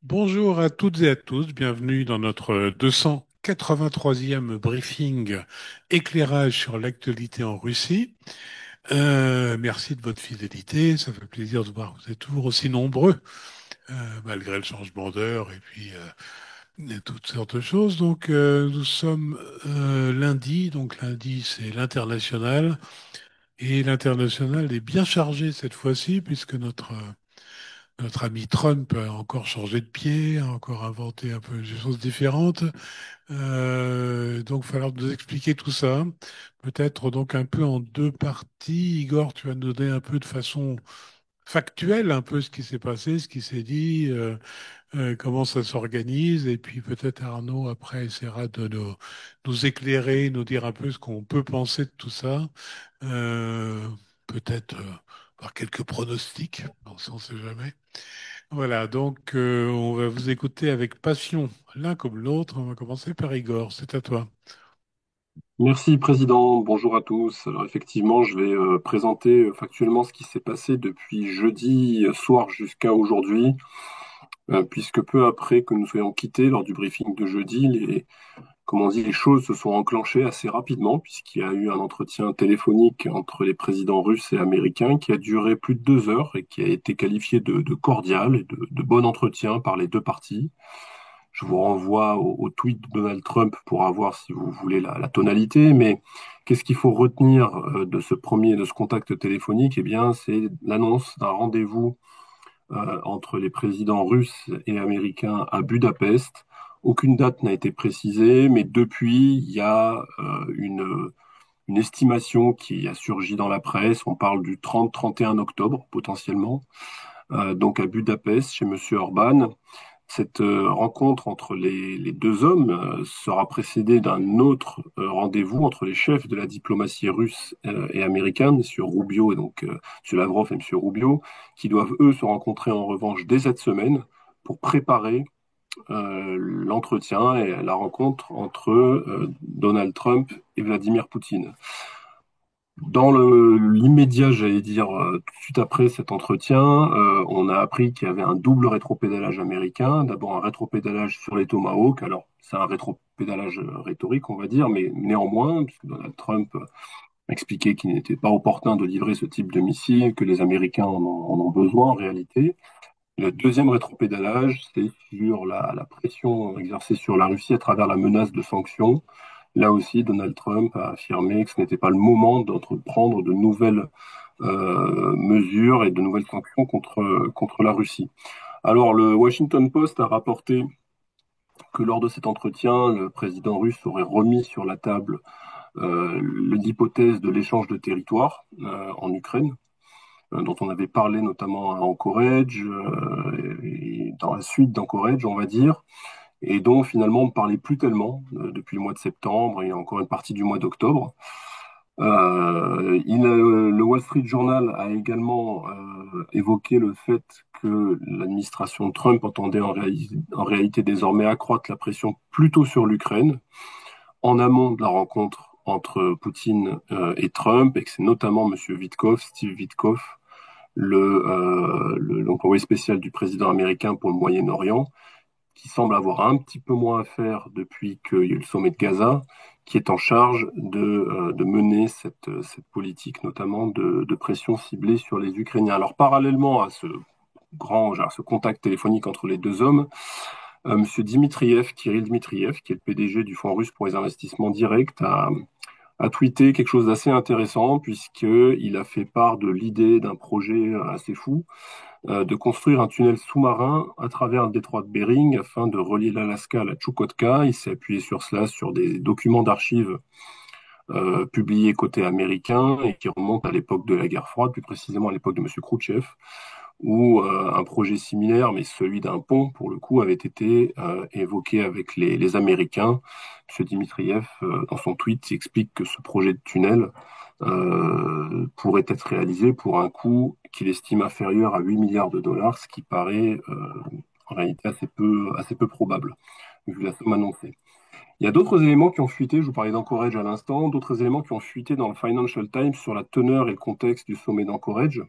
Bonjour à toutes et à tous, bienvenue dans notre 283e briefing éclairage sur l'actualité en Russie. Merci de votre fidélité, ça fait plaisir de voir que vous êtes toujours aussi nombreux, malgré le changement d'heure et toutes sortes de choses. Nous sommes lundi, donc lundi c'est l'international, et l'international est bien chargé cette fois-ci puisque notre ami Trump a encore changé de pied, a encore inventé un peu des choses différentes. Donc, il va falloir nous expliquer tout ça. Peut-être donc un peu en deux parties. Igor, tu vas nous donner un peu de façon factuelle, un peu ce qui s'est passé, ce qui s'est dit, comment ça s'organise. Et puis peut-être Arnaud, après, essaiera de nous éclairer, nous dire un peu ce qu'on peut penser de tout ça. Euh, peut-être par quelques pronostics, on ne sait jamais. Voilà, on va vous écouter avec passion, l'un comme l'autre. On va commencer par Igor, c'est à toi. Merci, Président. Bonjour à tous. Alors effectivement, je vais présenter factuellement ce qui s'est passé depuis jeudi soir jusqu'à aujourd'hui, puisque peu après que nous soyons quittés lors du briefing de jeudi, comme on dit, les choses se sont enclenchées assez rapidement, puisqu'il y a eu un entretien téléphonique entre les présidents russes et américains qui a duré plus de 2 heures et qui a été qualifié de cordial et de bon entretien par les deux parties. Je vous renvoie au tweet de Donald Trump pour avoir, si vous voulez, la tonalité. Mais qu'est-ce qu'il faut retenir de ce contact téléphonique? Eh bien, c'est l'annonce d'un rendez-vous entre les présidents russes et américains à Budapest. Aucune date n'a été précisée, mais depuis, il y a une estimation qui a surgi dans la presse. On parle du 30-31 octobre potentiellement, donc à Budapest, chez Monsieur Orban. Cette rencontre entre les deux hommes sera précédée d'un autre rendez-vous entre les chefs de la diplomatie russe et américaine, M. Rubio et donc M. Lavrov et M. Rubio, qui doivent eux se rencontrer en revanche dès cette semaine pour préparer l'entretien et la rencontre entre Donald Trump et Vladimir Poutine. Dans l'immédiat, j'allais dire, tout de suite après cet entretien, on a appris qu'il y avait un double rétropédalage américain. D'abord un rétropédalage sur les Tomahawks. Alors, c'est un rétropédalage rhétorique, on va dire, mais néanmoins, puisque Donald Trump a expliqué qu'il n'était pas opportun de livrer ce type de missile, que les Américains en ont besoin en réalité. Le deuxième rétropédalage, c'est sur la pression exercée sur la Russie à travers la menace de sanctions. Là aussi, Donald Trump a affirmé que ce n'était pas le moment d'entreprendre de nouvelles mesures et de nouvelles sanctions contre la Russie. Alors, le Washington Post a rapporté que lors de cet entretien, le président russe aurait remis sur la table l'hypothèse de l'échange de territoire en Ukraine, dont on avait parlé notamment à Anchorage, et dans la suite d'Anchorage, on va dire, et dont finalement on ne parlait plus tellement depuis le mois de septembre et encore une partie du mois d'octobre. Le Wall Street Journal a également évoqué le fait que l'administration Trump entendait en réalité désormais accroître la pression plutôt sur l'Ukraine en amont de la rencontre entre Poutine et Trump, et que c'est notamment M. Witkoff, Steve Witkoff, l'envoyé spécial du président américain pour le Moyen-Orient, qui semble avoir un petit peu moins à faire depuis qu'il y a eu le sommet de Gaza, qui est en charge de mener cette politique, notamment de pression ciblée sur les Ukrainiens. Alors, parallèlement à ce ce contact téléphonique entre les deux hommes, Monsieur Dmitriev, Kirill Dmitriev, qui est le PDG du Fonds russe pour les investissements directs, a tweeté quelque chose d'assez intéressant, puisqu'il a fait part de l'idée d'un projet assez fou de construire un tunnel sous-marin à travers le détroit de Bering afin de relier l'Alaska à la Tchoukotka. Il s'est appuyé sur cela, sur des documents d'archives publiés côté américain et qui remontent à l'époque de la guerre froide, plus précisément à l'époque de M. Khrouchtchev, où un projet similaire, mais celui d'un pont, pour le coup, avait été évoqué avec les Américains. M. Dimitriev, dans son tweet, explique que ce projet de tunnel pourrait être réalisé pour un coût qu'il estime inférieur à 8 milliards de dollars, ce qui paraît en réalité assez peu probable, vu la somme annoncée. Il y a d'autres éléments qui ont fuité, je vous parlais d'Anchorage à l'instant, d'autres éléments qui ont fuité dans le Financial Times sur la teneur et le contexte du sommet d'Anchorage.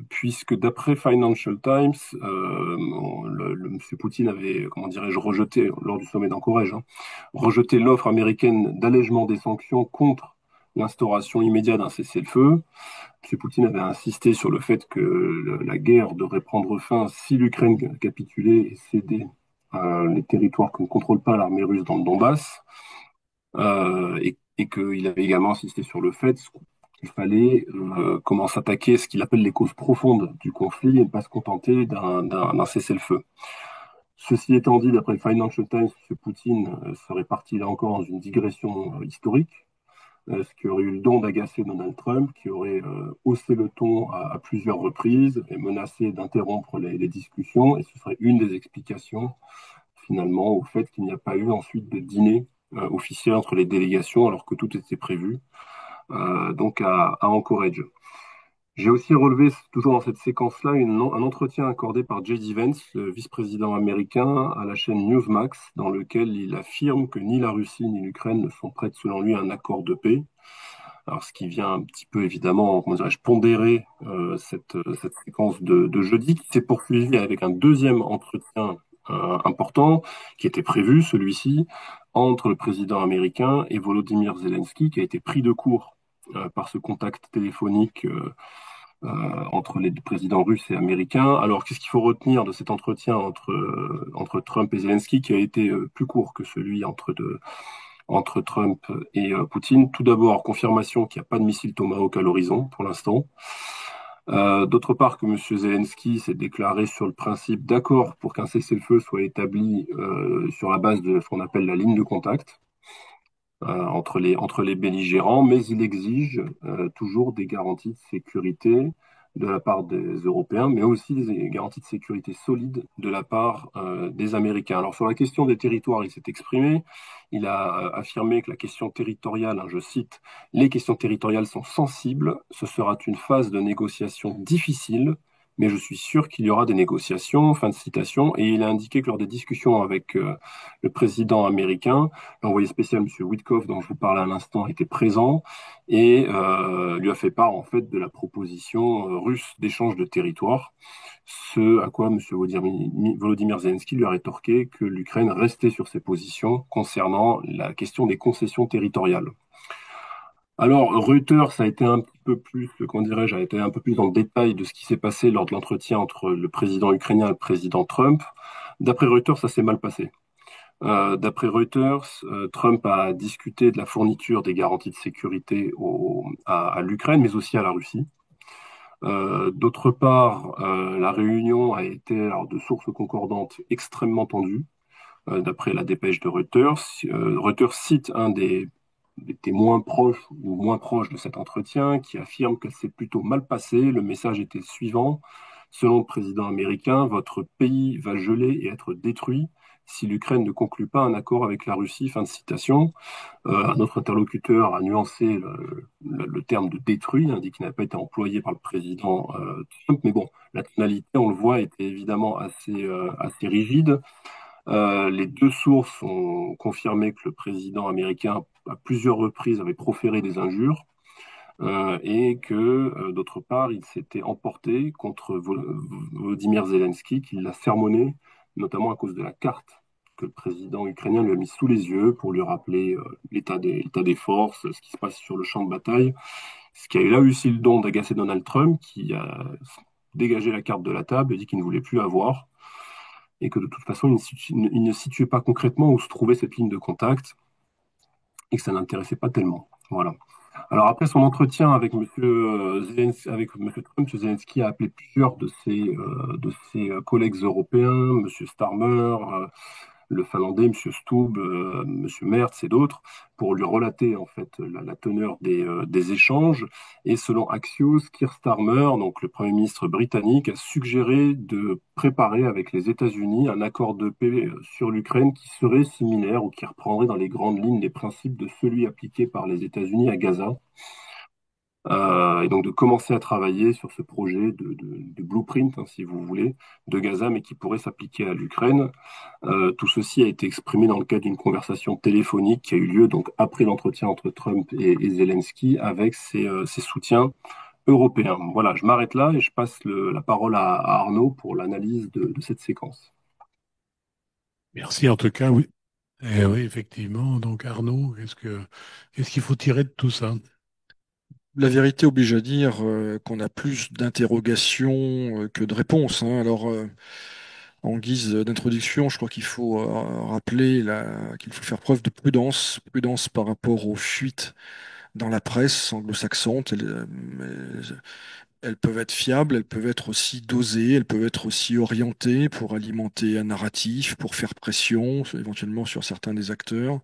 puisque d'après Financial Times, Monsieur Poutine avait, comment dirais-je, rejeté, lors du sommet d'Anchorage, hein, rejeté l'offre américaine d'allègement des sanctions contre l'instauration immédiate d'un cessez-le-feu. M. Poutine avait insisté sur le fait que la guerre devrait prendre fin si l'Ukraine capitulait et cédait les territoires que ne contrôle pas l'armée russe dans le Donbass, et qu'il avait également insisté sur le fait qu'il fallait comment s'attaquer à ce qu'il appelle les causes profondes du conflit et ne pas se contenter d'un cessez-le-feu. Ceci étant dit, d'après le Financial Times, M. Poutine serait parti là encore dans une digression historique, ce qui aurait eu le don d'agacer Donald Trump, qui aurait haussé le ton à plusieurs reprises et menacé d'interrompre les discussions. Et ce serait une des explications, finalement, au fait qu'il n'y a pas eu ensuite de dîner officiel entre les délégations, alors que tout était prévu, donc à Anchorage. J'ai aussi relevé, toujours dans cette séquence-là, un entretien accordé par J.D. Vance, le vice-président américain, à la chaîne Newsmax, dans lequel il affirme que ni la Russie ni l'Ukraine ne sont prêtes, selon lui, à un accord de paix. Alors, ce qui vient un petit peu, évidemment, comment dirais-je, pondérer cette séquence de jeudi, qui s'est poursuivie avec un deuxième entretien important, qui était prévu, celui-ci, entre le président américain et Volodymyr Zelensky, qui a été pris de court par ce contact téléphonique entre les présidents russes et américains. Alors, qu'est-ce qu'il faut retenir de cet entretien entre Trump et Zelensky, qui a été plus court que celui entre Trump et Poutine? Tout d'abord, confirmation qu'il n'y a pas de missile Tomahawk à l'horizon pour l'instant. D'autre part, que M. Zelensky s'est déclaré sur le principe d'accord pour qu'un cessez-le-feu soit établi sur la base de ce qu'on appelle la ligne de contact entre les belligérants, mais il exige toujours des garanties de sécurité de la part des Européens, mais aussi des garanties de sécurité solides de la part des Américains. Alors sur la question des territoires, il s'est exprimé, il a affirmé que la question territoriale, hein, je cite, les questions territoriales sont sensibles, ce sera une phase de négociation difficile, mais je suis sûr qu'il y aura des négociations, fin de citation, et il a indiqué que lors des discussions avec le président américain, l'envoyé spécial, M. Witkoff, dont je vous parlais à l'instant, était présent et lui a fait part en fait de la proposition russe d'échange de territoire. Ce à quoi M. Volodymyr Zelensky lui a rétorqué que l'Ukraine restait sur ses positions concernant la question des concessions territoriales. Alors, Reuters a été un petit peu plus, comment dirais-je, a été un peu plus dans le détail de ce qui s'est passé lors de l'entretien entre le président ukrainien et le président Trump. D'après Reuters, ça s'est mal passé. D'après Reuters, Trump a discuté de la fourniture des garanties de sécurité à l'Ukraine, mais aussi à la Russie. D'autre part, la réunion a été, alors, de sources concordantes, extrêmement tendue. D'après la dépêche de Reuters, Reuters cite un des témoins proches ou moins proches de cet entretien qui affirme que c'est plutôt mal passé. Le message était le suivant. Selon le président américain, votre pays va geler et être détruit si l'Ukraine ne conclut pas un accord avec la Russie. Fin de citation. Un autre interlocuteur a nuancé le terme de détruit, hein, dit qu'il n'a pas été employé par le président Trump. Mais bon, la tonalité, on le voit, était évidemment assez rigide. Les deux sources ont confirmé que le président américain, à plusieurs reprises, avait proféré des injures et que, d'autre part, il s'était emporté contre Volodymyr Zelensky, qui l'a sermonné, notamment à cause de la carte que le président ukrainien lui a mise sous les yeux pour lui rappeler l'état des forces, ce qui se passe sur le champ de bataille. Ce qui a eu là aussi le don d'agacer Donald Trump, qui a dégagé la carte de la table et dit qu'il ne voulait plus avoir, et que de toute façon, il ne situait pas concrètement où se trouvait cette ligne de contact, et que ça n'intéressait pas tellement. Voilà. Alors après son entretien avec avec Monsieur Trump, M. Zelensky a appelé plusieurs de ses collègues européens, M. Starmer, le Finlandais, M. Stubb, M. Merz et d'autres, pour lui relater en fait la teneur des échanges. Et selon Axios, Keir Starmer, donc le Premier ministre britannique, a suggéré de préparer avec les États-Unis un accord de paix sur l'Ukraine qui serait similaire ou qui reprendrait dans les grandes lignes les principes de celui appliqué par les États-Unis à Gaza. Et donc de commencer à travailler sur ce projet de blueprint, hein, si vous voulez, de Gaza, mais qui pourrait s'appliquer à l'Ukraine. Tout ceci a été exprimé dans le cadre d'une conversation téléphonique qui a eu lieu donc après l'entretien entre Trump et Zelensky avec ses soutiens européen. Voilà, je m'arrête là et je passe la parole à Arnaud pour l'analyse de cette séquence. Merci en tout cas, oui. Oui, effectivement. Donc Arnaud, qu'est-ce qu'il faut tirer de tout ça? La vérité oblige à dire qu'on a plus d'interrogations que de réponses, hein. Alors, en guise d'introduction, je crois qu'il faut rappeler qu'il faut faire preuve de prudence, prudence par rapport aux fuites dans la presse anglo-saxonne. Elles peuvent être fiables, elles peuvent être aussi dosées, elles peuvent être aussi orientées pour alimenter un narratif, pour faire pression éventuellement sur certains des acteurs.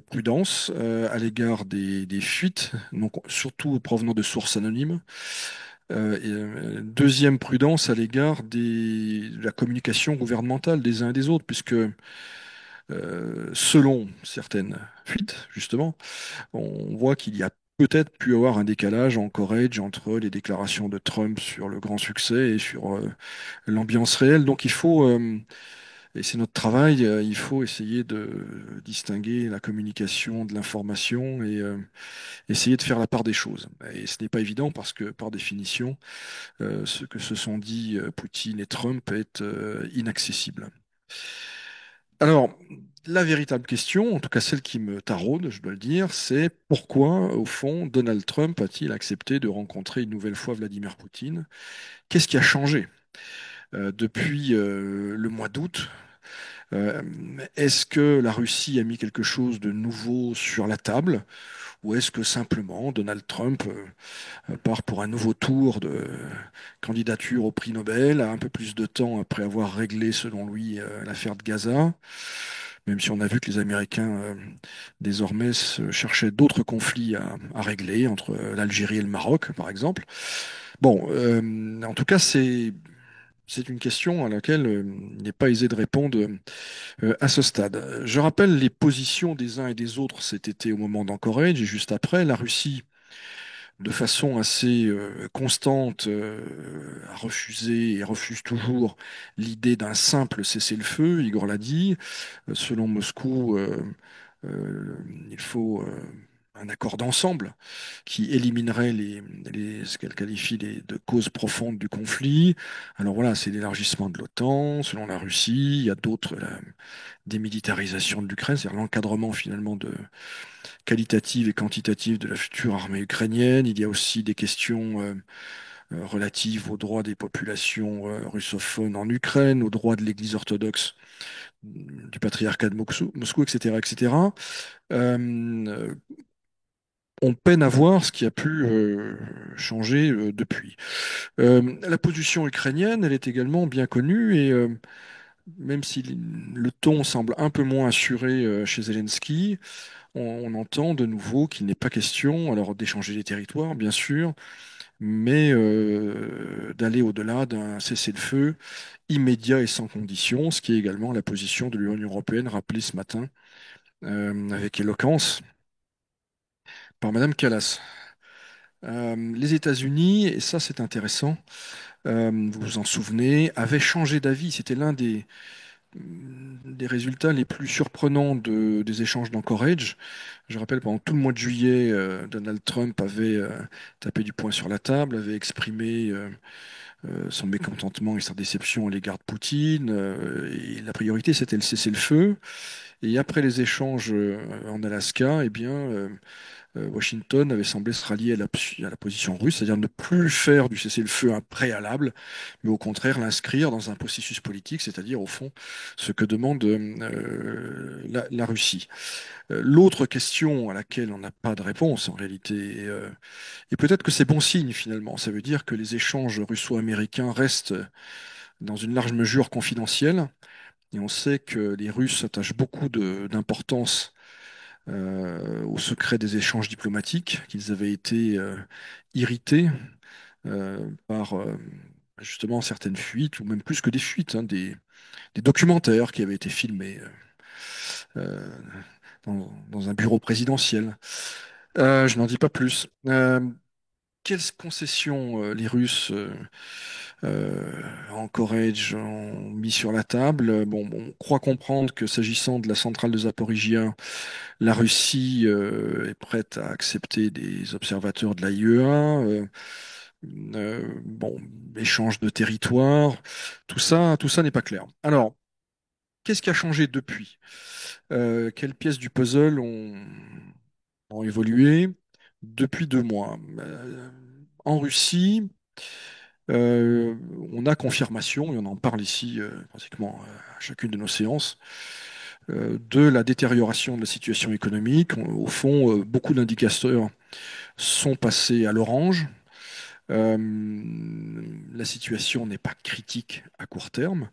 Prudence à l'égard des fuites, donc surtout provenant de sources anonymes. Deuxième prudence à l'égard de la communication gouvernementale des uns et des autres, puisque selon certaines fuites, justement, on voit qu'il y a peut-être pu avoir un décalage en Corrège entre les déclarations de Trump sur le grand succès et sur l'ambiance réelle. Donc il faut, et c'est notre travail, il faut essayer de distinguer la communication de l'information et essayer de faire la part des choses. Et ce n'est pas évident parce que, par définition, ce que se sont dit Poutine et Trump est inaccessible. Alors, la véritable question, en tout cas celle qui me taraude, je dois le dire, c'est pourquoi, au fond, Donald Trump a-t-il accepté de rencontrer une nouvelle fois Vladimir Poutine? Qu'est-ce qui a changé depuis le mois d'août? Euh, Est-ce que la Russie a mis quelque chose de nouveau sur la table? Ou est-ce que simplement Donald Trump part pour un nouveau tour de candidature au prix Nobel, un peu plus de temps après avoir réglé, selon lui, l'affaire de Gaza, même si on a vu que les Américains, désormais, cherchaient d'autres conflits à régler, entre l'Algérie et le Maroc, par exemple. Bon, en tout cas, c'est une question à laquelle il n'est pas aisé de répondre à ce stade. Je rappelle les positions des uns et des autres cet été au moment d'Anchorage et juste après. La Russie, de façon assez constante, a refusé et refuse toujours l'idée d'un simple cessez-le-feu. Igor l'a dit. Selon Moscou, il faut un accord d'ensemble qui éliminerait ce qu'elle qualifie de causes profondes du conflit. Alors voilà, c'est l'élargissement de l'OTAN, selon la Russie. Il y a d'autres, la démilitarisation de l'Ukraine, c'est-à-dire l'encadrement finalement qualitative et quantitative de la future armée ukrainienne. Il y a aussi des questions relatives aux droits des populations russophones en Ukraine, aux droits de l'Église orthodoxe du patriarcat de Moscou, etc., etc. Euh, on peine à voir ce qui a pu changer depuis. La position ukrainienne, elle est également bien connue et même si le ton semble un peu moins assuré chez Zelensky, on entend de nouveau qu'il n'est pas question, alors d'échanger les territoires, bien sûr, mais d'aller au-delà d'un cessez-le-feu immédiat et sans condition, ce qui est également la position de l'Union européenne rappelée ce matin avec éloquence par Madame Callas. Les États-Unis, et ça c'est intéressant, vous vous en souvenez, avaient changé d'avis. C'était l'un des résultats les plus surprenants des échanges d'Anchorage. Je rappelle, pendant tout le mois de juillet, Donald Trump avait tapé du poing sur la table, avait exprimé son mécontentement et sa déception à l'égard de Poutine. Et la priorité, c'était le cessez-le-feu. Et après les échanges en Alaska, eh bien, Washington avait semblé se rallier à la position russe, c'est-à-dire ne plus faire du cessez-le-feu un préalable, mais au contraire l'inscrire dans un processus politique, c'est-à-dire au fond ce que demande la Russie. L'autre question à laquelle on n'a pas de réponse en réalité, et peut-être que c'est bon signe finalement, ça veut dire que les échanges russo-américains restent dans une large mesure confidentiels, et on sait que les Russes attachent beaucoup d'importance au secret des échanges diplomatiques, qu'ils avaient été irrités par justement certaines fuites, ou même plus que des fuites, hein, des documentaires qui avaient été filmés euh, dans un bureau présidentiel. Je n'en dis pas plus. Quelles concessions les Russes euh, Anchorage ont mis sur la table. Bon, on croit comprendre que s'agissant de la centrale de Zaporizhia, la Russie est prête à accepter des observateurs de l'AIEA. Bon, échange de territoire, tout ça n'est pas clair. Alors, qu'est-ce qui a changé depuis? Quelles pièces du puzzle ont évolué depuis 2 mois? En Russie, euh, on a confirmation, et on en parle ici pratiquement à chacune de nos séances, de la détérioration de la situation économique. Au fond, beaucoup d'indicateurs sont passés à l'orange. Euh, la situation n'est pas critique à court terme.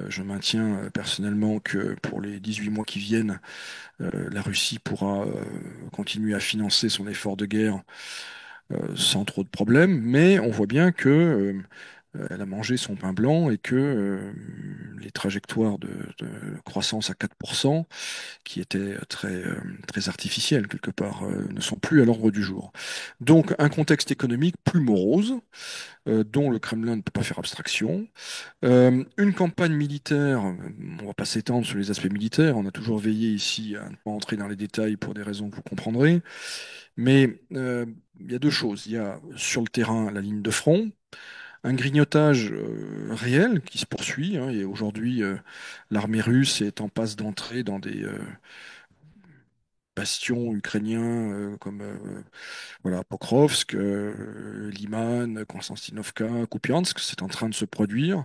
Je maintiens personnellement que pour les 18 mois qui viennent, la Russie pourra continuer à financer son effort de guerre sans trop de problèmes, mais on voit bien que elle a mangé son pain blanc et que les trajectoires de croissance à 4%, qui étaient très artificielles quelque part, ne sont plus à l'ordre du jour. Donc un contexte économique plus morose, dont le Kremlin ne peut pas faire abstraction. Une campagne militaire, on ne va pas s'étendre sur les aspects militaires, on a toujours veillé ici à ne pas entrer dans les détails pour des raisons que vous comprendrez, mais il y a deux choses. Il y a sur le terrain la ligne de front, un grignotage réel qui se poursuit, hein, et aujourd'hui l'armée russe est en passe d'entrer dans des bastions ukrainiens comme voilà, Pokrovsk, Liman, Konstantinovka, Kupiansk. C'est en train de se produire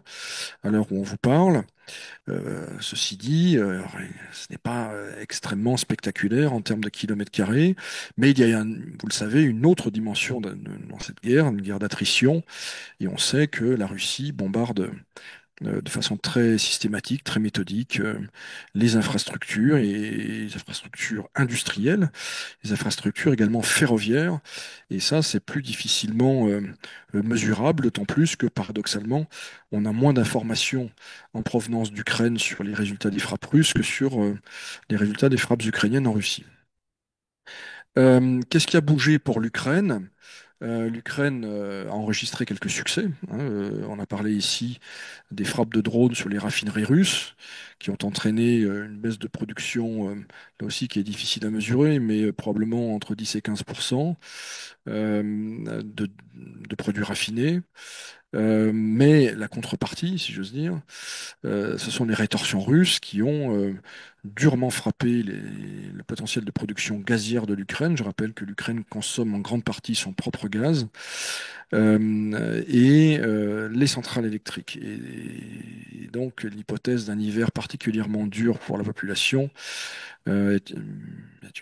à l'heure où on vous parle. Ceci dit, ce n'est pas extrêmement spectaculaire en termes de kilomètres carrés, mais il y a, vous le savez, une autre dimension dans cette guerre, une guerre d'attrition, et on sait que la Russie bombarde de façon très systématique, très méthodique, les infrastructures et les infrastructures industrielles, les infrastructures également ferroviaires. Et ça, c'est plus difficilement mesurable, d'autant plus que paradoxalement, on a moins d'informations en provenance d'Ukraine sur les résultats des frappes russes que sur les résultats des frappes ukrainiennes en Russie. Qu'est-ce qui a bougé pour l'Ukraine? L'Ukraine a enregistré quelques succès, hein. On a parlé ici des frappes de drones sur les raffineries russes qui ont entraîné une baisse de production, là aussi qui est difficile à mesurer, mais probablement entre 10 et 15% de produits raffinés. Mais la contrepartie, si j'ose dire, ce sont les rétorsions russes qui ont durement frappé le potentiel de production gazière de l'Ukraine. Je rappelle que l'Ukraine consomme en grande partie son propre gaz et les centrales électriques. Et donc l'hypothèse d'un hiver particulièrement dur pour la population est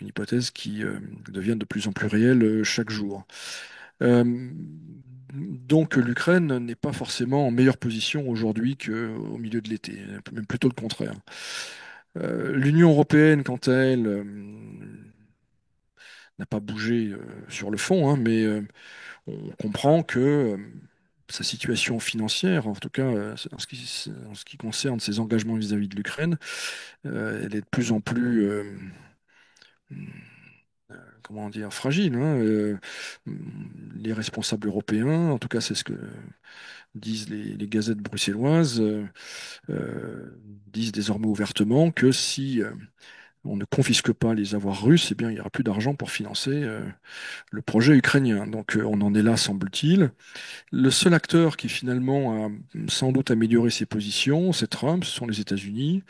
une hypothèse qui devient de plus en plus réelle chaque jour. Euh, donc l'Ukraine n'est pas forcément en meilleure position aujourd'hui qu'au milieu de l'été, même plutôt le contraire. L'Union européenne, quant à elle, n'a pas bougé sur le fond, hein, mais on comprend que sa situation financière, en tout cas en ce qui concerne ses engagements vis-à-vis de l'Ukraine, elle est de plus en plus comment dire, fragile, hein. Les responsables européens, en tout cas c'est ce que disent les gazettes bruxelloises, disent désormais ouvertement que si on ne confisque pas les avoirs russes, eh bien, il n'y aura plus d'argent pour financer le projet ukrainien. Donc on en est là, semble-t-il. Le seul acteur qui finalement a sans doute amélioré ses positions, c'est Trump, ce sont les États-Unis.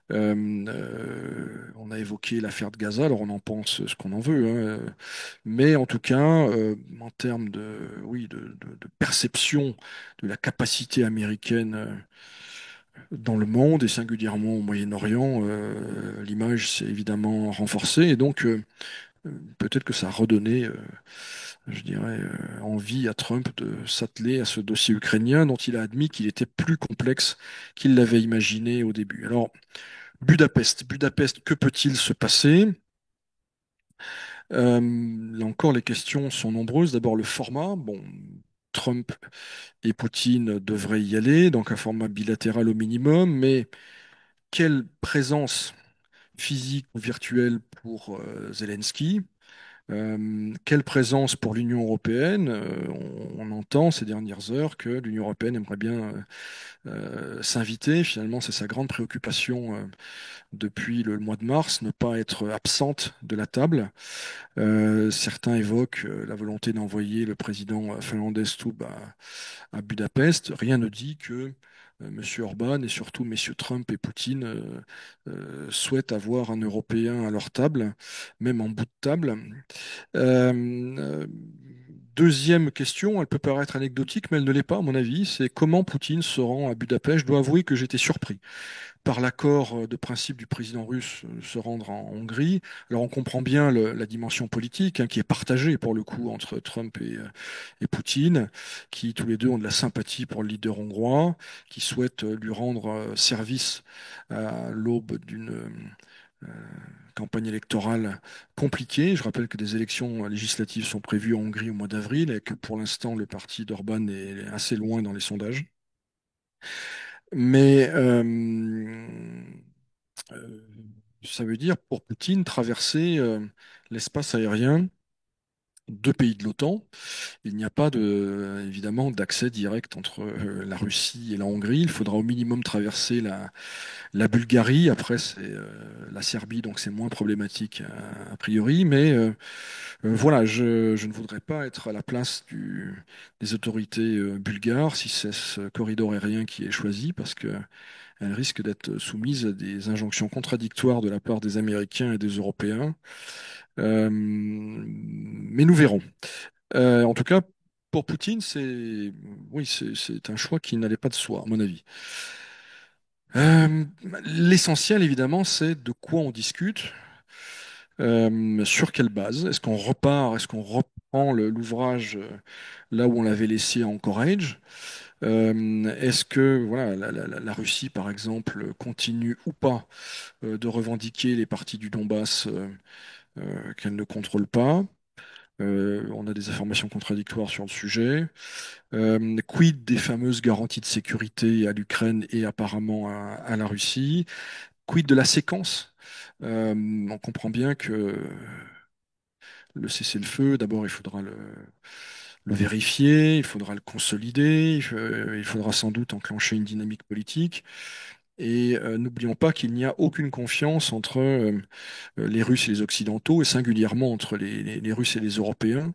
On a évoqué l'affaire de Gaza, alors on en pense ce qu'on en veut, hein. Mais en tout cas, en termes de, oui, de perception de la capacité américaine dans le monde et singulièrement au Moyen-Orient, l'image s'est évidemment renforcée et donc peut-être que ça a redonné, je dirais, envie à Trump de s'atteler à ce dossier ukrainien dont il a admis qu'il était plus complexe qu'il l'avait imaginé au début. Alors, Budapest, que peut-il se passer? Là encore, les questions sont nombreuses. D'abord, le format. Bon, Trump et Poutine devraient y aller, donc un format bilatéral au minimum, mais quelle présence physique ou virtuelle pour Zelensky? Quelle présence pour l'Union européenne? On entend ces dernières heures que l'Union européenne aimerait bien s'inviter. Finalement, c'est sa grande préoccupation depuis le mois de mars, ne pas être absente de la table. Certains évoquent la volonté d'envoyer le président finlandais Stubb à Budapest. Rien ne dit que Monsieur Orban et surtout Messieurs Trump et Poutine souhaitent avoir un Européen à leur table, même en bout de table. Euh, euh, Deuxième question, elle peut paraître anecdotique, mais elle ne l'est pas à mon avis, c'est comment Poutine se rend à Budapest. Je dois avouer que j'étais surpris par l'accord de principe du président russe de se rendre en Hongrie. Alors on comprend bien la dimension politique qui est partagée pour le coup entre Trump et Poutine, qui tous les deux ont de la sympathie pour le leader hongrois, qui souhaitent lui rendre service à l'aube d'une campagne électorale compliquée. Je rappelle que des élections législatives sont prévues en Hongrie au mois d'avril et que pour l'instant le parti d'Orban est assez loin dans les sondages. Mais euh, ça veut dire pour Poutine traverser l'espace aérien de pays de l'OTAN. Il n'y a pas évidemment d'accès direct entre la Russie et la Hongrie. Il faudra au minimum traverser la Bulgarie. Après, c'est la Serbie, donc c'est moins problématique a priori. Mais voilà, je ne voudrais pas être à la place des autorités bulgares si c'est ce corridor aérien qui est choisi, parce que elle risque d'être soumise à des injonctions contradictoires de la part des Américains et des Européens. Mais nous verrons. En tout cas, pour Poutine, oui, c'est un choix qui n'allait pas de soi, à mon avis. Euh, L'essentiel, évidemment, c'est de quoi on discute, sur quelle base. Est-ce qu'on repart, est-ce qu'on reprend l'ouvrage là où on l'avait laissé en Courage? Est-ce que voilà, la Russie, par exemple, continue ou pas de revendiquer les parties du Donbass qu'elle ne contrôle pas? On a des informations contradictoires sur le sujet. Quid des fameuses garanties de sécurité à l'Ukraine et apparemment à la Russie? Quid de la séquence? On comprend bien que le cessez-le-feu, d'abord, il faudra le vérifier, il faudra le consolider, il faudra sans doute enclencher une dynamique politique. Et n'oublions pas qu'il n'y a aucune confiance entre les Russes et les Occidentaux, et singulièrement entre les Russes et les Européens.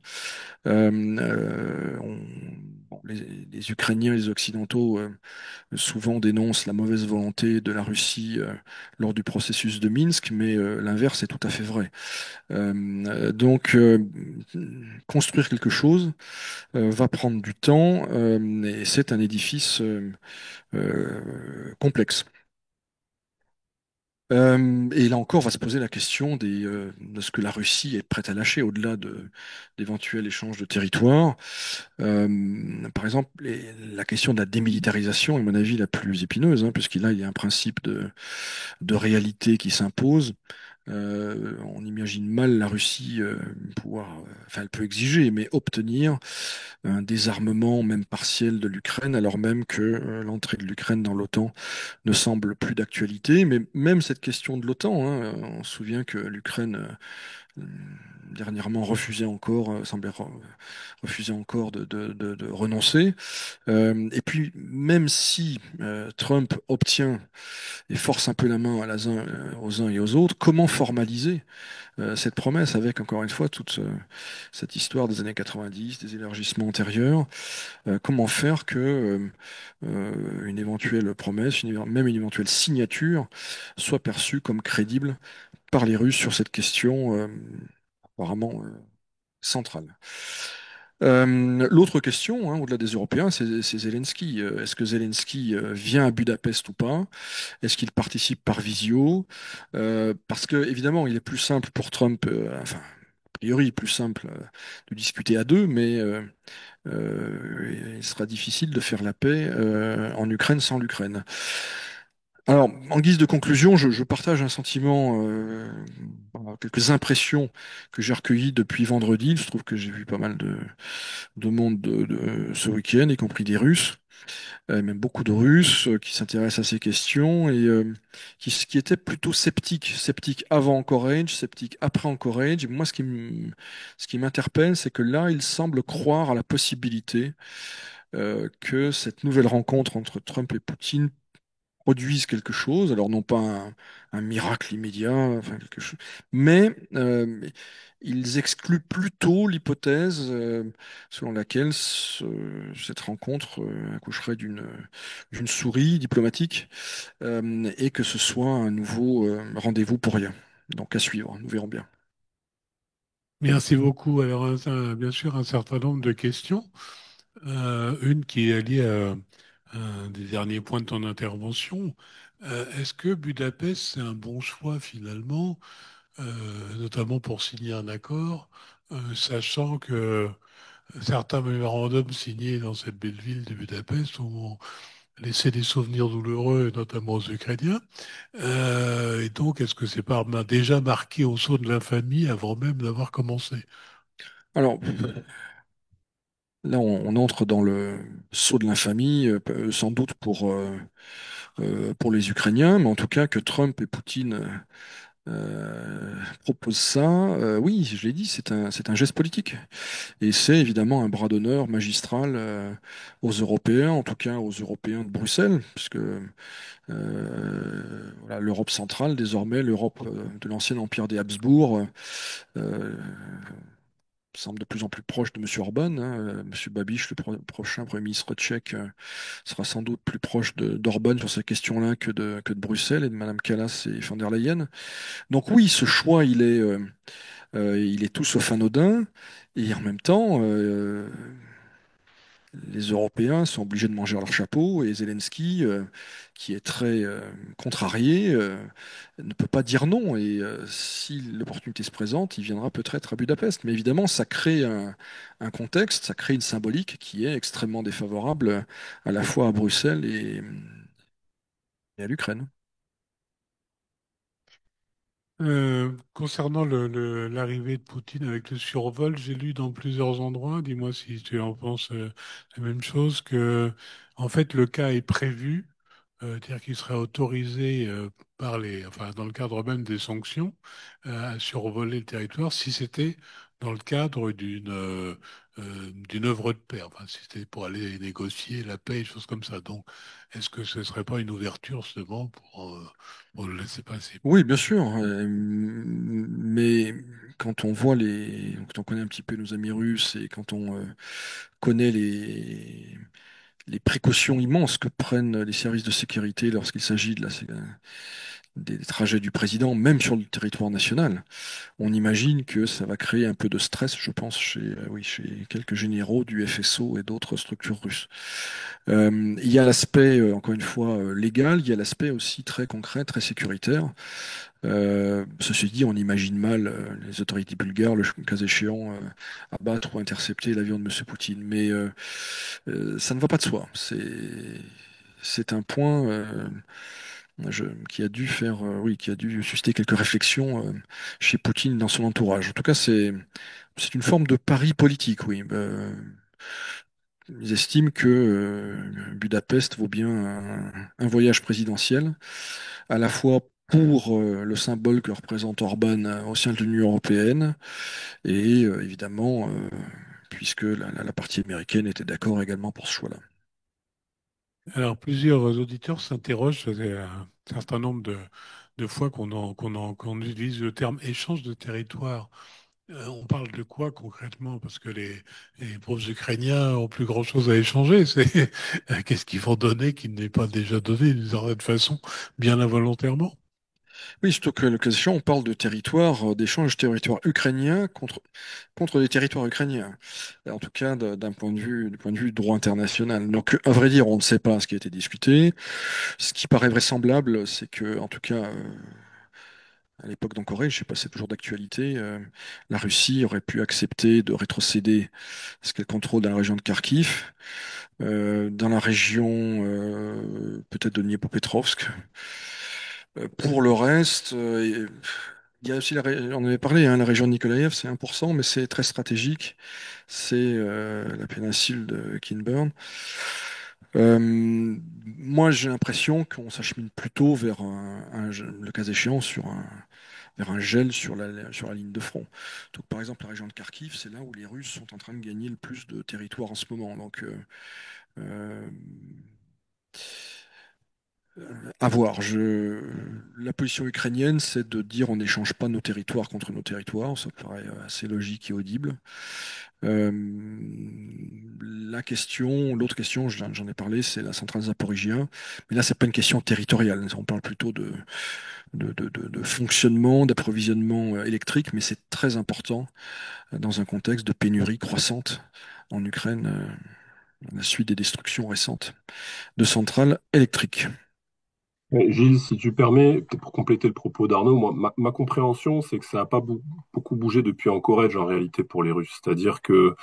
Euh, bon, les Ukrainiens et les Occidentaux souvent dénoncent la mauvaise volonté de la Russie lors du processus de Minsk, mais l'inverse est tout à fait vrai. Donc, construire quelque chose va prendre du temps et c'est un édifice complexe. Et là encore, va se poser la question de ce que la Russie est prête à lâcher au-delà d'éventuels échanges de territoire. Par exemple, la question de la démilitarisation est, à mon avis, la plus épineuse, hein, puisqu'il là, il y a un principe de réalité qui s'impose. On imagine mal la Russie enfin, elle peut exiger, mais obtenir un désarmement, même partiel, de l'Ukraine, alors même que l'entrée de l'Ukraine dans l'OTAN ne semble plus d'actualité. Mais même cette question de l'OTAN, hein, on se souvient que l'Ukraine dernièrement semblait refuser encore de renoncer. Et puis, même si Trump obtient et force un peu la main aux uns et aux autres, comment formaliser cette promesse avec, encore une fois, toute cette histoire des années 90, des élargissements antérieurs? Comment faire que une éventuelle promesse, même une éventuelle signature, soit perçue comme crédible par les Russes sur cette question apparemment centrale? L'autre question, hein, au-delà des Européens, c'est Zelensky. Est-ce que Zelensky vient à Budapest ou pas? Est-ce qu'il participe par visio? Parce que, évidemment, il est plus simple pour Trump, enfin, a priori, plus simple de discuter à deux, mais il sera difficile de faire la paix en Ukraine sans l'Ukraine. Alors, en guise de conclusion, je partage un sentiment, quelques impressions que j'ai recueillies depuis vendredi. Il se trouve que j'ai vu pas mal de monde ce week-end, y compris des Russes. même beaucoup de Russes qui s'intéressent à ces questions et qui étaient plutôt sceptiques avant Anchorage, sceptiques après Anchorage. Moi, ce qui m'interpelle, c'est que là, il semble croire à la possibilité que cette nouvelle rencontre entre Trump et Poutine produisent quelque chose, alors non pas un miracle immédiat, enfin quelque chose, mais ils excluent plutôt l'hypothèse selon laquelle cette rencontre accoucherait d'une souris diplomatique et que ce soit un nouveau rendez-vous pour rien. Donc à suivre, nous verrons bien. Merci beaucoup. Alors, bien sûr, un certain nombre de questions. Une qui est liée à un des derniers points de ton intervention. Est-ce que Budapest, c'est un bon choix finalement, notamment pour signer un accord, sachant que certains mémorandums signés dans cette belle ville de Budapest ont laissé des souvenirs douloureux, notamment aux Ukrainiens. Et donc, est-ce que c'est pas déjà marqué au sceau de l'infamie avant même d'avoir commencé? Alors là, on entre dans le sceau de l'infamie, sans doute pour les Ukrainiens, mais en tout cas que Trump et Poutine propose ça, oui, je l'ai dit, c'est un geste politique. Et c'est évidemment un bras d'honneur magistral aux Européens, en tout cas aux Européens de Bruxelles, puisque voilà, l'Europe centrale, désormais l'Europe de l'ancien empire des Habsbourg, euh, semble de plus en plus proche de M. Orban. Hein. M. Babiš, le prochain Premier ministre tchèque, sera sans doute plus proche d'Orban sur ces questions-là que de Bruxelles et de Mme Kallas et von der Leyen. Donc oui, ce choix, il est tout sauf anodin. Et en même temps, les Européens sont obligés de manger à leur chapeau et Zelensky, qui est très contrarié, ne peut pas dire non. Et si l'opportunité se présente, il viendra peut-être à Budapest. Mais évidemment, ça crée un contexte, ça crée une symbolique qui est extrêmement défavorable à la fois à Bruxelles et à l'Ukraine. Concernant l'arrivée de Poutine avec le survol, j'ai lu dans plusieurs endroits, dis-moi si tu en penses la même chose, que en fait le cas est prévu, c'est-à-dire qu'il serait autorisé enfin dans le cadre même des sanctions, à survoler le territoire si c'était dans le cadre d'une œuvre de paix, enfin si c'était pour aller négocier la paix, des choses comme ça. Donc, est-ce que ce serait pas une ouverture justement pour le laisser passer? Oui, bien sûr, mais quand on connaît un petit peu nos amis russes et quand on connaît les précautions immenses que prennent les services de sécurité lorsqu'il s'agit des trajets du président, même sur le territoire national, on imagine que ça va créer un peu de stress, je pense, oui, chez quelques généraux du FSO et d'autres structures russes. Il y a l'aspect, encore une fois, légal, il y a l'aspect aussi très concret, très sécuritaire. Ceci dit, on imagine mal les autorités bulgares, le cas échéant, abattre ou intercepter l'avion de M. Poutine. Mais ça ne va pas de soi. C'est un point qui a dû oui, qui a dû susciter quelques réflexions chez Poutine dans son entourage. En tout cas, c'est une forme de pari politique, oui. Ils estiment que Budapest vaut bien un voyage présidentiel, à la fois pour le symbole que représente Orban au sein de l'Union européenne, et évidemment, puisque la partie américaine était d'accord également pour ce choix-là. Alors, plusieurs auditeurs s'interrogent sur un certain nombre de fois qu'on utilise le terme échange de territoire. On parle de quoi concrètement? Parce que les pauvres Ukrainiens ont plus grand-chose à échanger. C'est qu'est-ce qu'ils vont donner qui n'est pas déjà donné d'une certaine façon, bien involontairement. Oui, surtout que l'occasion, on parle de territoire, d'échange de territoire ukrainien contre des territoires ukrainiens. En tout cas, d'un point de vue, du point de vue droit international. Donc, à vrai dire, on ne sait pas ce qui a été discuté. Ce qui paraît vraisemblable, c'est que, en tout cas, à l'époque d'Anchorage, je ne sais pas si c'est toujours d'actualité, la Russie aurait pu accepter de rétrocéder ce qu'elle contrôle dans la région de Kharkiv, dans la région peut-être de Dniepropetrovsk. Pour le reste, il y a aussi, on avait parlé, hein, la région de Nikolaïev, c'est 1%, mais c'est très stratégique. C'est la péninsule de Kinburn. Moi, j'ai l'impression qu'on s'achemine plutôt vers le cas échéant, vers un gel sur la ligne de front. Donc, par exemple, la région de Kharkiv, c'est là où les Russes sont en train de gagner le plus de territoire en ce moment. Donc, euh, à voir. La position ukrainienne, c'est de dire on n'échange pas nos territoires contre nos territoires. Ça paraît assez logique et audible. Euh, l'autre question, j'en ai parlé, c'est la centrale Zaporizhia. Mais là, c'est pas une question territoriale. On parle plutôt de fonctionnement, d'approvisionnement électrique, mais c'est très important dans un contexte de pénurie croissante en Ukraine, à la suite des destructions récentes de centrales électriques. Gilles, si tu permets, peut-être pour compléter le propos d'Arnaud, moi, ma compréhension, c'est que ça n'a pas beaucoup bougé depuis Anchorage en réalité pour les Russes. C'est-à-dire que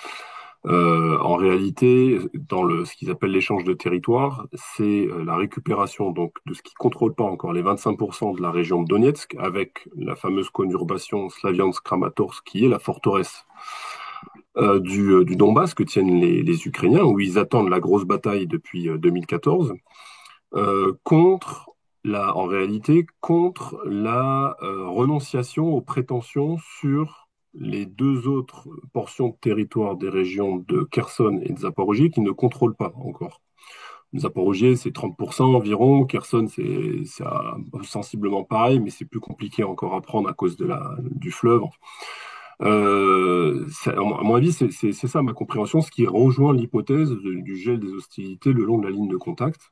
en réalité, ce qu'ils appellent l'échange de territoire, c'est la récupération donc de ce qui ne contrôle pas encore les 25% de la région de Donetsk, avec la fameuse conurbation Slaviansk-Kramatorsk, qui est la forteresse du Donbass que tiennent les Ukrainiens, où ils attendent la grosse bataille depuis 2014, en réalité, contre la renonciation aux prétentions sur les deux autres portions de territoire des régions de Kherson et de Zaporozhye qui ne contrôlent pas encore. Zaporozhye, c'est 30% environ. Kherson, c'est sensiblement pareil, mais c'est plus compliqué encore à prendre à cause du fleuve. À mon avis, c'est ça ma compréhension, ce qui rejoint l'hypothèse du gel des hostilités le long de la ligne de contact.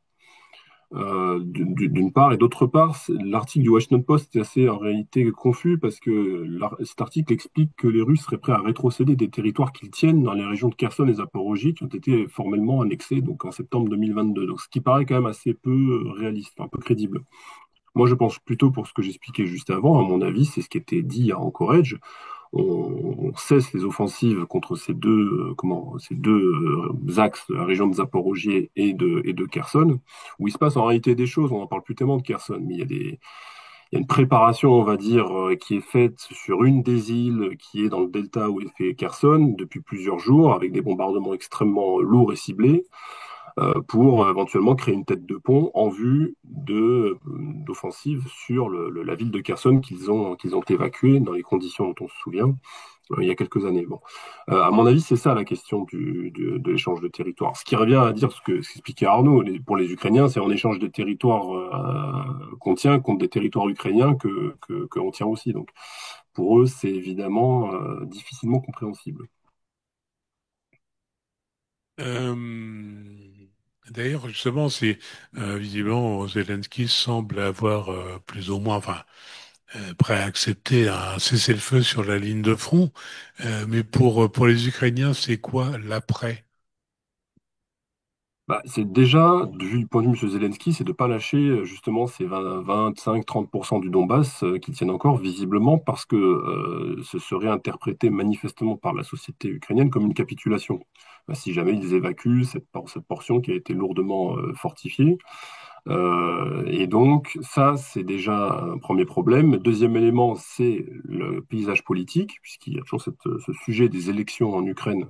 D'une part, et d'autre part, l'article du Washington Post est assez en réalité confus parce que cet article explique que les Russes seraient prêts à rétrocéder des territoires qu'ils tiennent dans les régions de Kherson et Zaporozhye qui ont été formellement annexés donc en septembre 2022. Donc, ce qui paraît quand même assez peu réaliste, un peu crédible. Moi, je pense plutôt pour ce que j'expliquais juste avant, à mon avis, c'est ce qui était dit à Anchorage. On cesse les offensives contre ces deux axes de la région de Zaporozhye et de Kherson, où il se passe en réalité des choses. On n'en parle plus tellement de Kherson, mais il y a une préparation, on va dire, qui est faite sur une des îles qui est dans le delta où est fait Kherson depuis plusieurs jours, avec des bombardements extrêmement lourds et ciblés pour éventuellement créer une tête de pont en vue d'offensive sur la ville de Kherson qu'ils ont évacuée dans les conditions dont on se souvient il y a quelques années. Bon. À mon avis, c'est ça la question de l'échange de territoire. Ce qui revient à dire ce qu'expliquait Arnaud, pour les Ukrainiens, c'est en échange des territoires qu'on tient contre des territoires ukrainiens que on tient aussi. Donc pour eux, c'est évidemment difficilement compréhensible. Euh, D'ailleurs, justement, c'est visiblement Zelensky semble avoir plus ou moins, enfin, prêt à accepter un cessez-le-feu sur la ligne de front. Mais pour les Ukrainiens, c'est quoi l'après? Bah, c'est déjà, vu du point de vue de M. Zelensky, c'est de ne pas lâcher justement ces 25-30% du Donbass qui tiennent encore visiblement parce que ce serait interprété manifestement par la société ukrainienne comme une capitulation. Bah, si jamais ils évacuent cette portion qui a été lourdement fortifiée. Et donc ça, c'est déjà un premier problème. Deuxième élément, c'est le paysage politique, puisqu'il y a toujours ce sujet des élections en Ukraine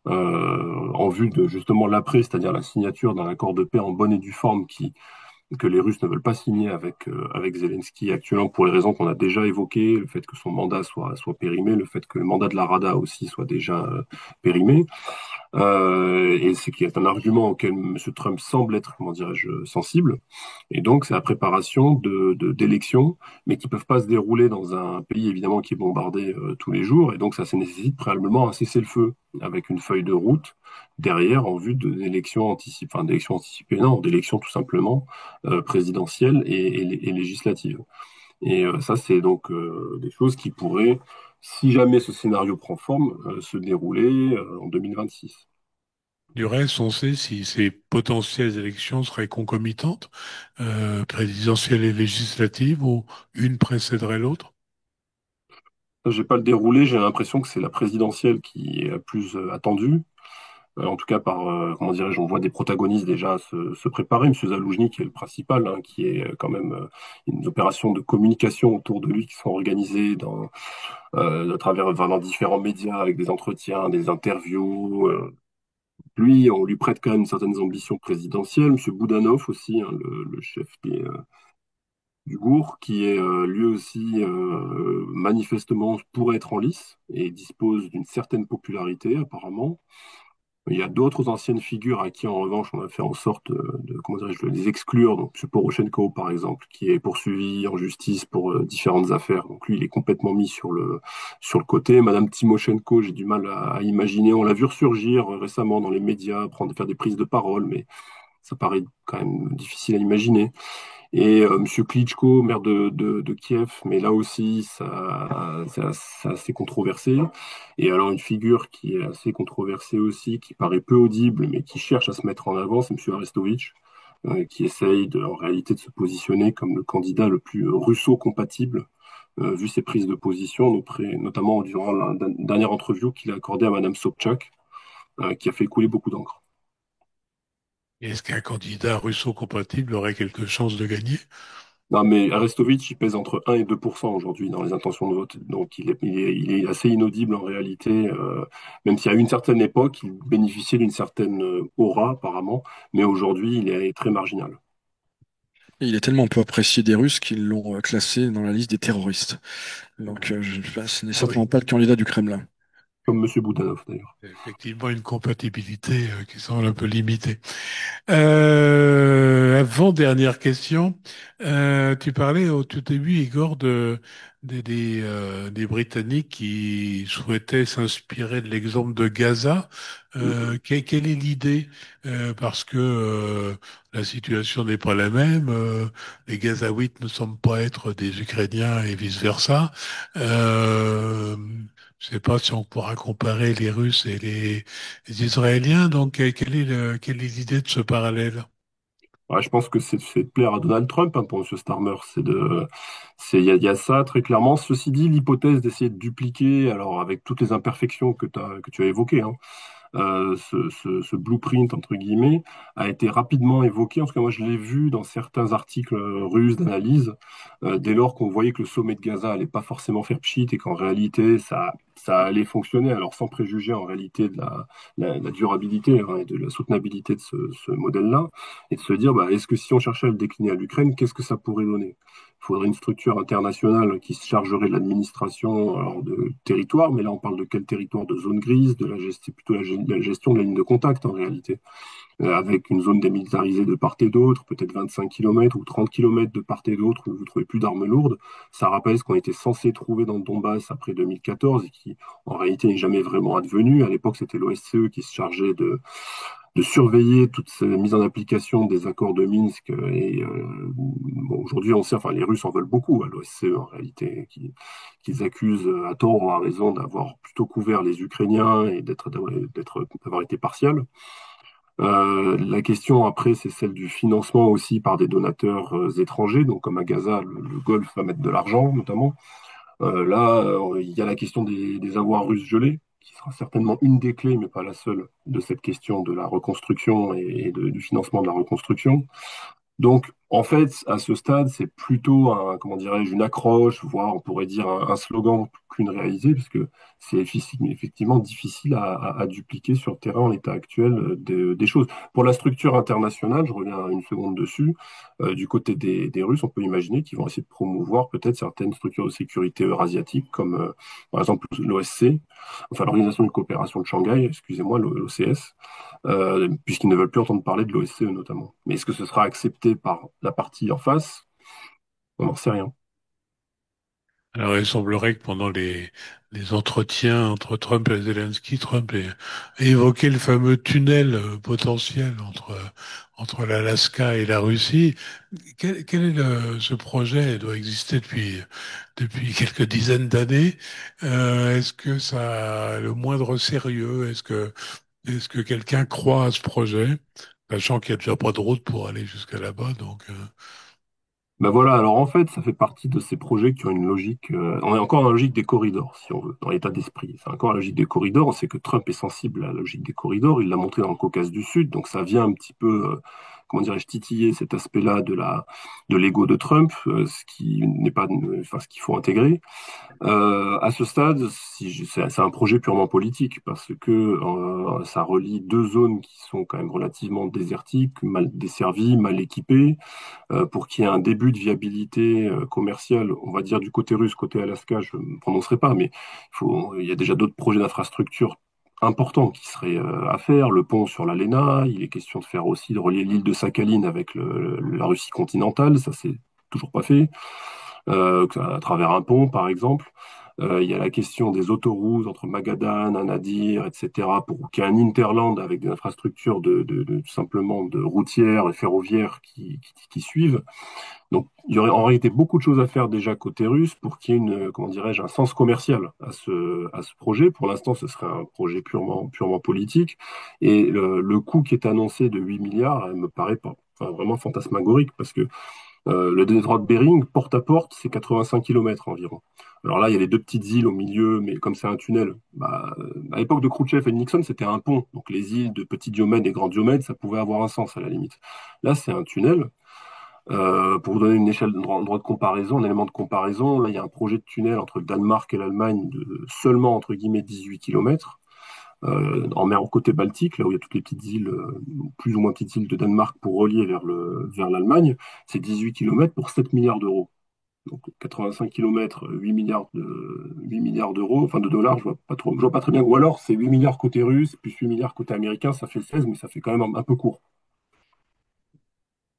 en vue de justement l'après, c'est-à-dire la signature d'un accord de paix en bonne et due forme que les Russes ne veulent pas signer avec Zelensky actuellement pour les raisons qu'on a déjà évoquées, le fait que son mandat soit périmé, le fait que le mandat de la Rada aussi soit déjà périmé. Et c'est qu'il y a un argument auquel M. Trump semble être, comment dirais-je, sensible. Et donc, c'est la préparation d'élections, mais qui ne peuvent pas se dérouler dans un pays, évidemment, qui est bombardé tous les jours. Et donc, ça nécessite préalablement un cessez-le-feu, avec une feuille de route derrière, en vue d'élections anticipées, enfin, d'élections anticipées, non, d'élections tout simplement présidentielles et législatives. Et ça, c'est donc des choses qui pourraient, si jamais ce scénario prend forme, se dérouler en 2026. Du reste, on sait si ces potentielles élections seraient concomitantes, présidentielles et législatives, ou une précéderait l'autre. J'ai pas le déroulé, j'ai l'impression que c'est la présidentielle qui est la plus attendue. En tout cas, comment dirais-je, on voit des protagonistes déjà se préparer. Monsieur Zaloujny, qui est le principal, hein, qui est quand même une opération de communication autour de lui qui sont organisées à travers dans différents médias avec des entretiens, des interviews. Lui, on lui prête quand même certaines ambitions présidentielles. Monsieur Boudanov aussi, hein, le chef du GOUR, qui est lui aussi manifestement pourrait être en lice et dispose d'une certaine popularité apparemment. Il y a d'autres anciennes figures à qui, en revanche, on a fait en sorte comment dirais-je, de les exclure. Donc, M. Poroshenko, par exemple, qui est poursuivi en justice pour différentes affaires. Donc, lui, il est complètement mis sur le côté. Madame Timoshenko, j'ai du mal à imaginer. On l'a vu ressurgir récemment dans les médias, faire des prises de parole, mais ça paraît quand même difficile à imaginer. Et Monsieur Klitschko, maire de Kiev, mais là aussi, c'est assez controversé. Et alors, une figure qui est assez controversée aussi, qui paraît peu audible, mais qui cherche à se mettre en avant, c'est Monsieur Arestovitch, qui essaye en réalité de se positionner comme le candidat le plus russo-compatible, vu ses prises de position, notamment durant la dernière interview qu'il a accordée à Madame Sobchak, qui a fait couler beaucoup d'encre. Est-ce qu'un candidat russo-compatible aurait quelque chance de gagner? Non, mais Arestovitch, il pèse entre 1 et 2% aujourd'hui dans les intentions de vote. Donc, il est assez inaudible en réalité, même si à une certaine époque, il bénéficiait d'une certaine aura, apparemment, mais aujourd'hui, il est très marginal. Et il est tellement peu apprécié des Russes qu'ils l'ont classé dans la liste des terroristes. Donc, ce n'est Ah oui, certainement pas le candidat du Kremlin. Comme Monsieur Boudanov, d'ailleurs. effectivement une compatibilité qui semble un peu limitée. Avant-dernière question. Tu parlais au tout début, Igor, des Britanniques qui souhaitaient s'inspirer de l'exemple de Gaza. Quelle est l'idée? Parce que la situation n'est pas la même. Les Gazaouites ne semblent pas être des Ukrainiens et vice-versa. Euh, je sais pas si on pourra comparer les Russes et les Israéliens. Donc, quelle est l'idée de ce parallèle? Ouais, je pense que c'est de plaire à Donald Trump, hein, pour Monsieur Starmer. Il y a ça très clairement. Ceci dit, l'hypothèse d'essayer de dupliquer, alors avec toutes les imperfections que tu as évoquées, hein, ce blueprint, entre guillemets, a été rapidement évoqué. En tout cas, moi, je l'ai vu dans certains articles russes d'analyse, dès lors qu'on voyait que le sommet de Gaza allait pas forcément faire pchit et qu'en réalité, ça allait fonctionner. Alors, sans préjuger en réalité de la durabilité, hein, et de la soutenabilité de ce modèle-là, et de se dire, bah, est-ce que si on cherchait à le décliner à l'Ukraine, qu'est-ce que ça pourrait donner? Il faudrait une structure internationale qui se chargerait de l'administration alors, de territoire, mais là on parle de quel territoire? De zone grise, de la gestion, plutôt la gestion de la ligne de contact en réalité, avec une zone démilitarisée de part et d'autre, peut-être 25 km ou 30 km de part et d'autre où vous ne trouvez plus d'armes lourdes. Ça rappelle ce qu'on était censé trouver dans le Donbass après 2014 et qui en réalité n'est jamais vraiment advenu. À l'époque, c'était l'OSCE qui se chargeait de surveiller toute cette mise en application des accords de Minsk. Et bon, aujourd'hui, on sait, enfin, les Russes en veulent beaucoup à l'OSCE en réalité, qu'ils accusent à tort ou à raison d'avoir plutôt couvert les Ukrainiens et d'avoir été partial. La question après, c'est celle du financement aussi par des donateurs étrangers, donc comme à Gaza, le Golfe va mettre de l'argent notamment. Il y a la question des avoirs russes gelés, qui sera certainement une des clés, mais pas la seule, de cette question de la reconstruction du financement de la reconstruction. Donc, en fait, à ce stade, c'est plutôt comment dirais-je, une accroche, voire on pourrait dire un slogan qu'une réalité, puisque c'est effectivement difficile à dupliquer sur le terrain en l'état actuel des choses. Pour la structure internationale, je reviens une seconde dessus, du côté des Russes, on peut imaginer qu'ils vont essayer de promouvoir peut-être certaines structures de sécurité eurasiatiques, comme par exemple l'OSC, enfin l'Organisation de coopération de Shanghai, excusez-moi, l'OCS, puisqu'ils ne veulent plus entendre parler de l'OSCE notamment. Mais est-ce que ce sera accepté par la partie en face? On n'en sait rien. Alors, il semblerait que pendant les entretiens entre Trump et Zelensky, Trump ait évoqué le fameux tunnel potentiel entre l'Alaska et la Russie. Quel est ce projet? Il doit exister depuis quelques dizaines d'années. Est-ce que ça a le moindre sérieux? Est-ce que quelqu'un croit à ce projet? Sachant qu'il n'y a déjà pas de route pour aller jusqu'à là-bas, donc. Ben voilà, alors en fait, ça fait partie de ces projets qui ont une logique. On est encore dans la logique des corridors, si on veut, dans l'état d'esprit. C'est encore la logique des corridors. On sait que Trump est sensible à la logique des corridors. Il l'a montré dans le Caucase du Sud, donc ça vient un petit peu comment dirais-je, titiller cet aspect-là de l'ego de Trump, ce qui n'est pas, enfin, ce qu'il faut intégrer. À ce stade, c'est un projet purement politique parce que ça relie deux zones qui sont quand même relativement désertiques, mal desservies, mal équipées. Pour qu'il y ait un début de viabilité commerciale, on va dire du côté russe, côté Alaska, je ne me prononcerai pas, mais il y a déjà d'autres projets d'infrastructure importants qui seraient à faire. Le pont sur la Lena, il est question de faire aussi, de relier l'île de Sakhaline avec la Russie continentale, ça c'est toujours pas fait, à travers un pont par exemple. Il y a la question des autoroutes entre Magadan, Anadyr, etc., pour qu'il y ait un interland avec des infrastructures tout simplement de routières et ferroviaires qui suivent. Donc, il y aurait en réalité beaucoup de choses à faire déjà côté russe pour qu'il y ait comment dirais-je, un sens commercial à ce projet. Pour l'instant, ce serait un projet purement politique. Et le coût qui est annoncé de 8 milliards, me paraît pas, enfin, vraiment fantasmagorique parce que le détroit de Bering, porte à porte, c'est 85 kilomètres environ. Alors là, il y a les deux petites îles au milieu, mais comme c'est un tunnel, bah, à l'époque de Khrouchtchev et de Nixon, c'était un pont. Donc les îles de Petit Diomède et Grand Diomède, ça pouvait avoir un sens à la limite. Là, c'est un tunnel. Pour vous donner une échelle, un droit de comparaison, un élément de comparaison, là, il y a un projet de tunnel entre le Danemark et l'Allemagne de seulement, entre guillemets, 18 kilomètres en mer côté Baltique, là où il y a toutes les petites îles, plus ou moins petites îles de Danemark pour relier vers l'Allemagne, c'est 18 kilomètres pour 7 milliards d'euros. Donc 85 kilomètres, 8 milliards d'euros, enfin de dollars, je vois pas très bien. Ou alors c'est 8 milliards côté russe, plus 8 milliards côté américain, ça fait 16, mais ça fait quand même un peu court.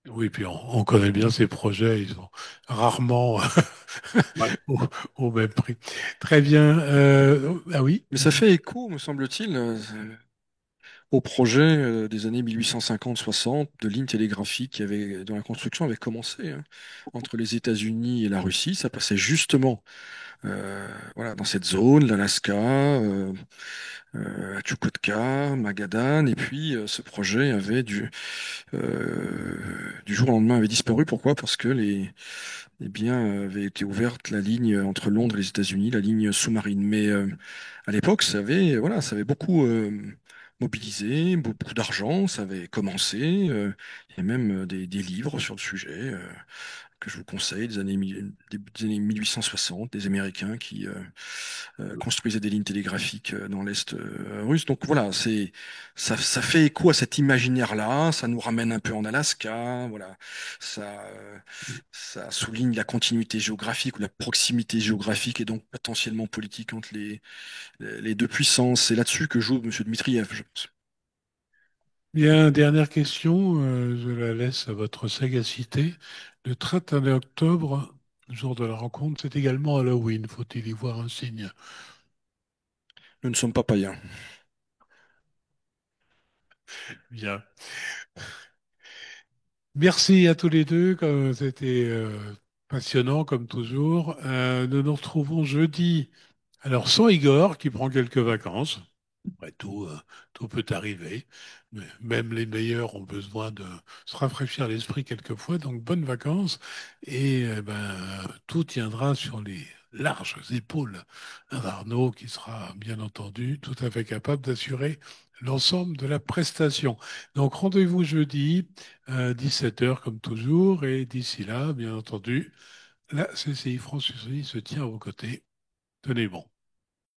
Oui, puis on connaît bien ces projets, ils sont rarement Ouais. au, au même prix. Très bien. Ah oui. Mais ça fait écho, me semble-t-il, au projet des années 1850-60 de lignes télégraphiques dont la construction avait commencé hein, entre les États-Unis et la Russie. Ça passait justement voilà, dans cette zone, l'Alaska, à Tchoukotka, Magadan, et puis ce projet du jour au lendemain avait disparu. Pourquoi? Parce que eh bien, avait été ouverte la ligne entre Londres et les États-Unis, la ligne sous-marine. Mais à l'époque, ça avait beaucoup mobilisé, beaucoup d'argent, ça avait commencé. Il y a même des livres sur le sujet. Que je vous conseille, début des années 1860, des Américains qui construisaient des lignes télégraphiques dans l'Est russe. Donc voilà, ça fait écho à cet imaginaire-là, ça nous ramène un peu en Alaska, voilà, ça souligne la continuité géographique ou la proximité géographique et donc potentiellement politique entre les deux puissances. C'est là-dessus que joue M. Dmitriev, je pense. Bien, dernière question, je la laisse à votre sagacité. Le 31 octobre, jour de la rencontre, c'est également Halloween. Faut-il y voir un signe? Nous ne sommes pas païens. Bien. Merci à tous les deux. C'était passionnant comme toujours. Nous nous retrouvons jeudi. Alors, sans Igor, qui prend quelques vacances. Après tout, tout peut arriver. Mais même les meilleurs ont besoin de se rafraîchir l'esprit quelquefois. Donc, bonnes vacances. Et tout tiendra sur les larges épaules d'Arnaud, qui sera bien entendu tout à fait capable d'assurer l'ensemble de la prestation. Donc, rendez-vous jeudi, 17 heures comme toujours. Et d'ici là, bien entendu, la CCI France se tient à vos côtés. Tenez bon.